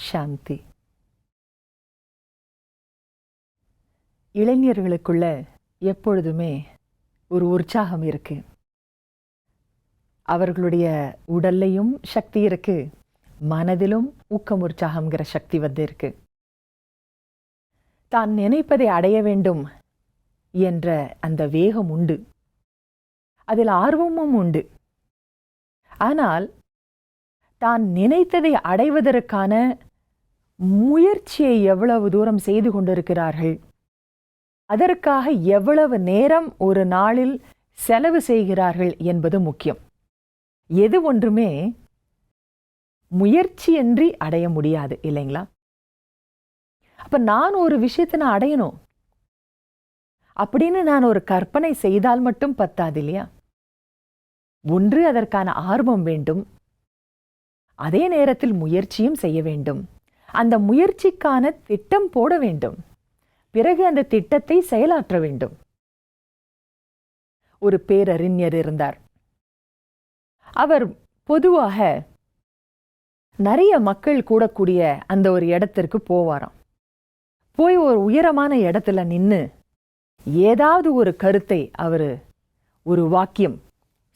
சாந்தி. இளைஞர்களுக்குள்ள எப்பொழுதுமே ஒரு உற்சாகம் இருக்கு. அவர்களுடைய உடல்லையும் சக்தி இருக்கு, மனதிலும் ஊக்கம் உற்சாகம்ங்கிற சக்தி இருக்கு. தான் நினைப்பதை அடைய வேண்டும் என்ற அந்த வேகம் உண்டு, அதில் ஆர்வமும் உண்டு. ஆனால் தான் நினைத்ததை அடைவதற்கான முயற்சியை எவ்வளவு தூரம் செய்து கொண்டிருக்கிறார்கள், அதற்காக எவ்வளவு நேரம் ஒரு நாளில் செலவு செய்கிறார்கள் என்பது முக்கியம். எது ஒன்றுமே முயற்சியின்றி அடைய முடியாது, இல்லைங்களா? அப்ப நான் ஒரு விஷயத்தை நான் அடையணும் அப்படின்னு நான் ஒரு கற்பனை செய்தால் மட்டும் பத்தாது, இல்லையா? ஒன்று அதற்கான ஆர்வம் வேண்டும், அதே நேரத்தில் முயற்சியும் செய்ய வேண்டும். அந்த முயற்சிக்கான திட்டம் போட வேண்டும், பிறகு அந்த திட்டத்தை செயலாற்ற வேண்டும். ஒரு பேரறிஞர் இருந்தார். அவர் பொதுவாக நிறைய மக்கள் கூடக்கூடிய அந்த ஒரு இடத்திற்கு போவாராம். போய் ஒரு உயரமான இடத்துல நின்று ஏதாவது ஒரு கருத்தை அவர் ஒரு வாக்கியம்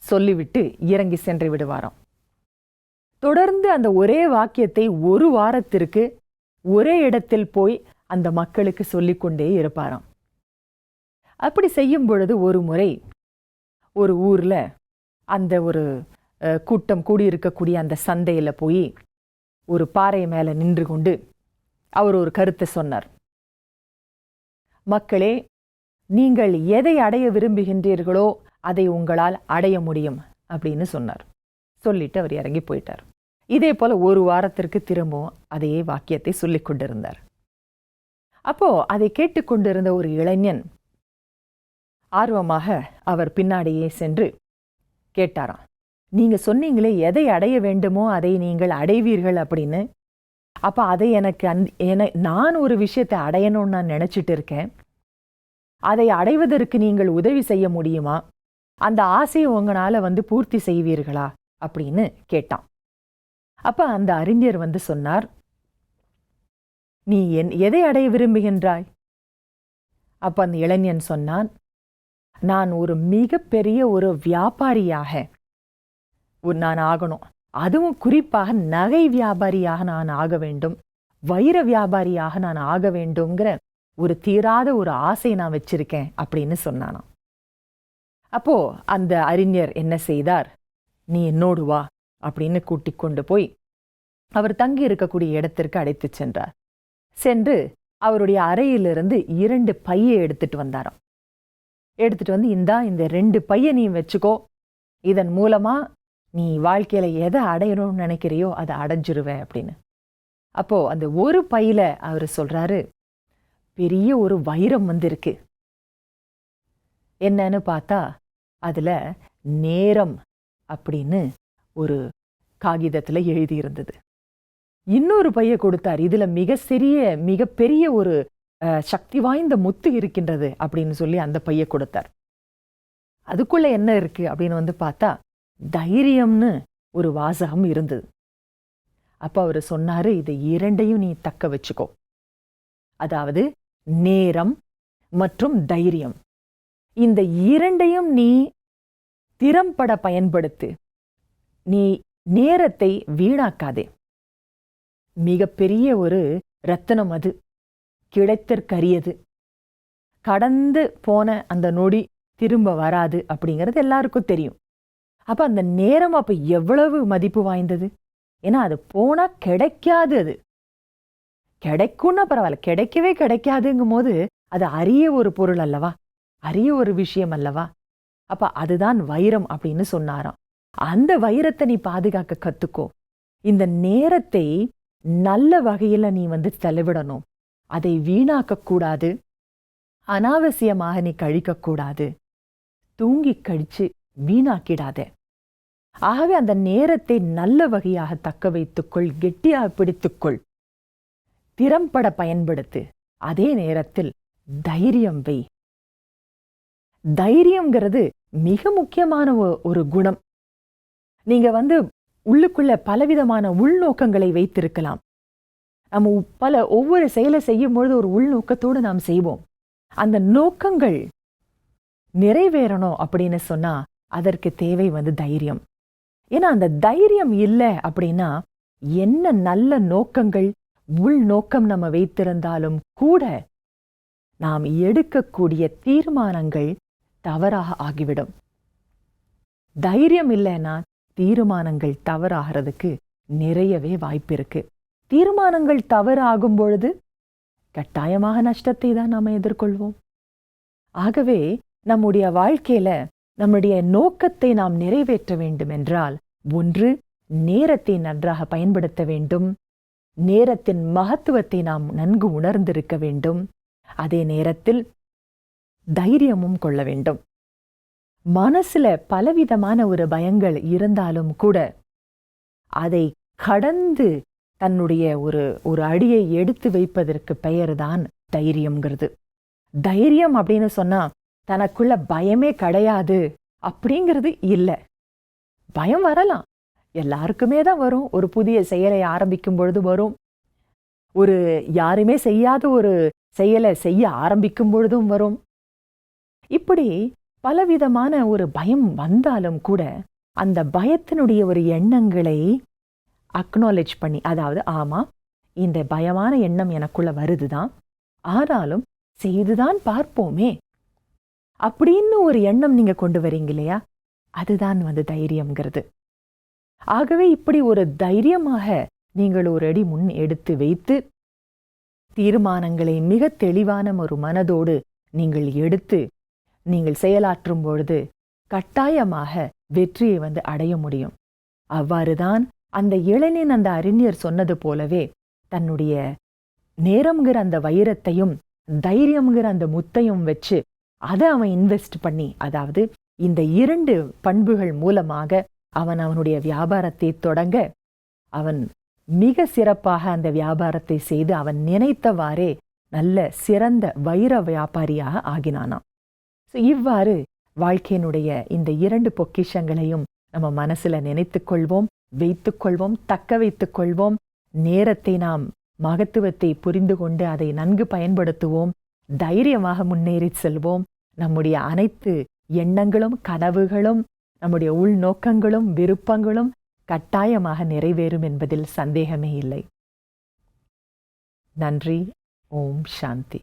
சொல்லிவிட்டு இறங்கி சென்று விடுவாராம். தொடர்ந்து அந்த ஒரே வாக்கியத்தை ஒரு வாரத்திற்கு ஒரே இடத்தில் போய் அந்த மக்களுக்கு சொல்லிக்கொண்டே இருப்பாராம். அப்படி செய்யும் பொழுது ஒரு முறை ஒரு ஊர்ல அந்த ஒரு கூட்டம் கூடியிருக்கக்கூடிய அந்த சந்தையில போய் ஒரு பாறை மேல நின்று கொண்டு அவர் ஒரு கருத்தை சொன்னார். மக்களே, நீங்கள் எதை அடைய விரும்புகின்றீர்களோ அதை உங்களால் அடைய முடியும் அப்படின்னு சொன்னார். சொல்லிட்டு அவர் இறங்கி போயிட்டார். இதே போல ஒரு வாரத்திற்கு திரும்பவும் அதே வாக்கியத்தை சொல்லிக் கொண்டிருந்தார். அப்போ அதை கேட்டுக்கொண்டிருந்த ஒரு இளைஞன் ஆர்வமாக அவர் பின்னாடியே சென்று கேட்டாராம், நீங்க சொன்னீங்களே எதை அடைய வேண்டுமோ அதை நீங்கள் அடைவீர்கள் அப்படின்னு. அப்ப அதை நான் ஒரு விஷயத்தை அடையணும்னு நான் நினைச்சிட்டு இருக்கேன். அதை அடைவதற்கு நீங்கள் உதவி செய்ய முடியுமா? அந்த ஆசையை உங்களால பூர்த்தி செய்வீர்களா அப்படின்னு கேட்டான். அப்ப அந்த அறிஞர் சொன்னார், நீ எதை அடைய விரும்புகின்றாய்? அப்ப அந்த இளைஞன் சொன்னான், நான் ஒரு மிகப்பெரிய ஒரு வியாபாரியாக நான் ஆகணும். அதுவும் குறிப்பாக நகை வியாபாரியாக நான் ஆக வேண்டும், வைர வியாபாரியாக நான் ஆக வேண்டும்ங்கிற ஒரு தீராத ஒரு ஆசை நான் வச்சிருக்கேன் அப்படின்னு சொன்னானாம். அப்போ அந்த அறிஞர் என்ன செய்தார், நீ என்னோடு வா அப்படின்னு கூட்டிக் கொண்டு போய் அவர் தங்கி இருக்கக்கூடிய இடத்திற்கு அழைத்து சென்றார். சென்று அவருடைய அறையிலிருந்து 2 பையை எடுத்துட்டு வந்தாராம். எடுத்துட்டு வந்து, இந்த 2 பையை நீ வச்சுக்கோ, இதன் மூலமா நீ வாழ்க்கையில எதை அடையணும்னு நினைக்கிறியோ அதை அடைஞ்சிருவேன் அப்படின்னு. அப்போ அந்த ஒரு பையில அவர் சொல்றாரு, பெரிய ஒரு வைரம் இருக்கு. என்னன்னு பார்த்தா அதுல நேரம் அப்படின்னு ஒரு காகிதத்துல எழுதி இருந்தது. இன்னொரு பைய கொடுத்தார், இதுல மிகப்பெரிய ஒரு சக்தி வாய்ந்த முத்து இருக்கின்றது அப்படின்னு சொல்லி அந்த பைய கொடுத்தார். அதுக்குள்ள என்ன இருக்கு அப்படின்னு பார்த்தா தைரியம்னு ஒரு வாசகம் இருந்தது. அப்ப அவர் சொன்னாரு, இதை 2ஐயும் நீ தக்க வச்சுக்கோ. அதாவது நேரம் மற்றும் தைரியம், இந்த 2ஐயும் நீ திறம்பட பயன்படுத்து. நீ நேரத்தை வீணாக்காதே. மிகப்பெரிய ஒரு ரத்தினம், அது கிடைத்தற்கரியது. கடந்து போன அந்த நொடி திரும்ப வராது அப்படிங்கிறது எல்லாருக்கும் தெரியும். அப்ப அந்த நேரம் அப்ப எவ்வளவு மதிப்பு வாய்ந்தது. ஏன்னா அது போனா கிடைக்காது, அது கிடைக்கும்னா பரவாயில்ல, கிடைக்கவே கிடைக்காதுங்கும் போது அது அரிய ஒரு பொருள் அல்லவா, அரிய ஒரு விஷயம் அல்லவா. அப்ப அதுதான் வைரம் அப்படின்னு சொன்னாராம். அந்த வைரத்தை நீ பாதுகாக்க கத்துக்கோ. இந்த நேரத்தை நல்ல வகையில நீ செலவிடணும். அதை வீணாக்க கூடாது, அனாவசியமாக நீ கழிக்கக்கூடாது, தூங்கி கழிச்சு வீணாக்கிடாத. ஆகவே அந்த நேரத்தை நல்ல வகையாக தக்க வைத்துக்கொள், கெட்டியாக பிடித்துக்கொள், திறம்பட பயன்படுத்து. அதே நேரத்தில் தைரியம் வை. தைரியம்ங்கிறது மிக முக்கியமான ஒரு குணம். நீங்க உள்ளுக்குள்ள பலவிதமான உள்நோக்கங்களை வைத்திருக்கலாம். நம்ம ஒவ்வொரு செயலை செய்யும் பொழுது ஒரு உள்நோக்கத்தோடு நாம் செய்வோம். அந்த நோக்கங்கள் நிறைவேறணும் அப்படின்னு சொன்னா அதற்கு தேவை தைரியம். ஏன்னா அந்த தைரியம் இல்லை அப்படின்னா என்ன நல்ல நோக்கங்கள் உள்நோக்கம் நம்ம வைத்திருந்தாலும் கூட நாம் எடுக்கக்கூடிய தீர்மானங்கள் தவறாக ஆகிவிடும். தைரியம் இல்லைன்னா தீர்மானங்கள் தவறாகிறதுக்கு நிறையவே வாய்ப்பு இருக்கு. தீர்மானங்கள் தவறு ஆகும் பொழுது கட்டாயமாக நஷ்டத்தை தான் நாம் எதிர்கொள்வோம். ஆகவே நம்முடைய வாழ்க்கையில நம்முடைய நோக்கத்தை நாம் நிறைவேற்ற வேண்டும் என்றால், ஒன்று, நேரத்தை நன்றாக பயன்படுத்த வேண்டும். நேரத்தின் மகத்துவத்தை நாம் நன்கு உணர்ந்திருக்க வேண்டும். அதே நேரத்தில் தைரியமும் கொள்ள வேண்டும். மனசுல பலவிதமான ஒரு பயங்கள் இருந்தாலும் கூட அதை கடந்து தன்னுடைய ஒரு அடியை எடுத்து வைப்பதற்கு பெயர்தான் தைரியம்ங்கிறது. தைரியம் அப்படின்னு சொன்னா தனக்குள்ள பயமே கிடையாது அப்படிங்கிறது இல்லை. பயம் வரலாம், எல்லாருக்குமே தான் வரும். ஒரு புதிய செயலை ஆரம்பிக்கும் பொழுது வரும். ஒரு யாருமே செய்யாத ஒரு செயலை செய்ய ஆரம்பிக்கும் பொழுதும் வரும். இப்படி பலவிதமான ஒரு பயம் வந்தாலும் கூட அந்த பயத்தினுடைய ஒரு எண்ணங்களை அக்னாலேஜ் பண்ணி, அதாவது ஆமா இந்த பயமான எண்ணம் எனக்குள்ள வருதுதான், ஆனாலும் செய்துதான் பார்ப்போமே அப்படின்னு ஒரு எண்ணம் நீங்க கொண்டு வரீங்க இல்லையா, அதுதான் தைரியம்ங்கிறது. ஆகவே இப்படி ஒரு தைரியமாக நீங்கள் ஒரு அடி முன் எடுத்து வைத்து தீர்மானங்களை மிக தெளிவான ஒரு மனதோடு நீங்கள் எடுத்து நீங்கள் செயலாற்றும் பொழுது கட்டாயமாக வெற்றியை அடைய முடியும். அவ்வாறுதான் அந்த இளைஞன் அந்த அறிஞர் சொன்னது போலவே தன்னுடைய நேரம்ங்கிற அந்த வைரத்தையும் தைரியம்ங்கிற அந்த முத்தையும் வச்சு அதை அவன் இன்வெஸ்ட் பண்ணி, அதாவது இந்த 2 பண்புகள் மூலமாக அவனுடைய வியாபாரத்தை தொடங்க அவன் மிக சிறப்பாக அந்த வியாபாரத்தை செய்து அவன் நினைத்தவாறே நல்ல சிறந்த வைர வியாபாரியாக ஆகினானாம். இவ்வாறு வாழ்க்கையினுடைய இந்த 2 பொக்கிஷங்களையும் நம்ம மனசுல நினைத்துக் கொள்வோம், வைத்துக் கொள்வோம், தக்க வைத்துக் கொள்வோம். நேரத்தை நாம் மகத்துவத்தை புரிந்து கொண்டு அதை நன்கு பயன்படுத்துவோம். தைரியமாக முன்னேறி செல்வோம். நம்முடைய அனைத்து எண்ணங்களும் கனவுகளும் நம்முடைய உள்நோக்கங்களும் விருப்பங்களும் கட்டாயமாக நிறைவேறும் என்பதில் சந்தேகமே இல்லை. நன்றி. ஓம் சாந்தி.